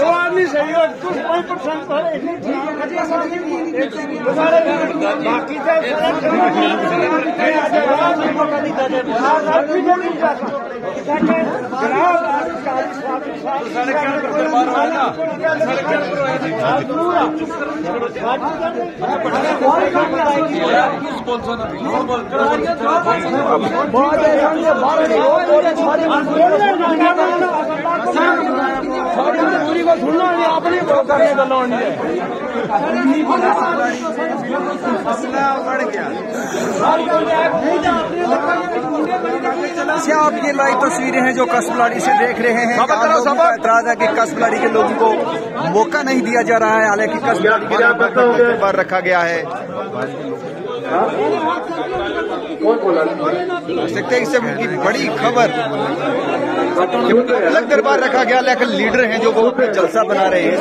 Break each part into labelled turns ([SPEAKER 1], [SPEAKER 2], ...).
[SPEAKER 1] आदमी सही हो कुछ 5% बाकी पूरी को सुनना अपनी करने का लौट है
[SPEAKER 2] आप ये लाइव तस्वीरें हैं जो कसबलाड़ी से देख रहे हैं। एतराज है कि कसबलाड़ी के लोगों को मौका नहीं दिया जा रहा है, हालांकि कसबलाड़ी के दरबार रखा गया है। सकते हैं इससे बड़ी खबर अलग दरबार रखा गया, लेकिन लीडर हैं जो वो जलसा बना रहे हैं।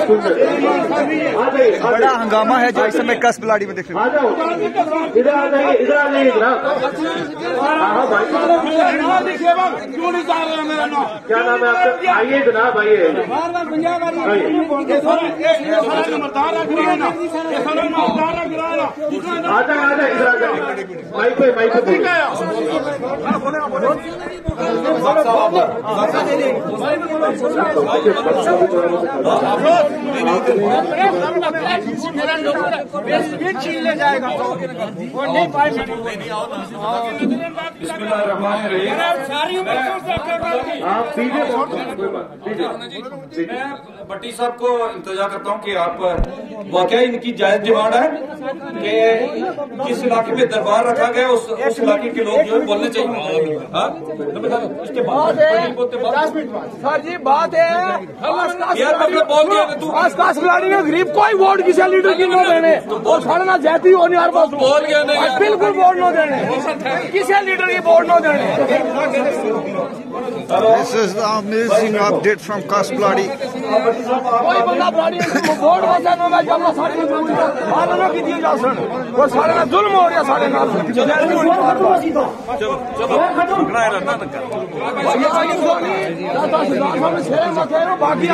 [SPEAKER 2] बड़ा हंगामा है जो इस समय कसबलाड़ी में देख रहे हैं।
[SPEAKER 3] क्या नाम है आपका? आइए जनाब, आइए। आजा आजा इधर आजा, माइक पे
[SPEAKER 1] छीन ले जाएगा वो नहीं पाए।
[SPEAKER 4] भट्टी साहब को इंतजार करता हूँ कि आप वाकई इनकी जायज डिमांड है कि किस इलाके में दरबार रखा गया उस इलाके के लोग जो है बोलने चाहिए। इसके बाद
[SPEAKER 1] सर जी बात है
[SPEAKER 4] यार मतलब बोल दिया तू
[SPEAKER 1] कसबलाड़ी में गरीब कोई वोट किसी लीडर की न देने और साढ़े जाती होने यार बस
[SPEAKER 4] बोल गया नहीं,
[SPEAKER 1] बिल्कुल वोट न देने, किसी लीडर की वोट न देने।
[SPEAKER 2] This is the amazing update from Kasblaड़ी।
[SPEAKER 1] कोई बंदा ब्लाड़ी वोट वसन होगा जब सारे आलोचना की दी जा सन और सारे ना जुल्म हो रहा सारे नाल। बाकी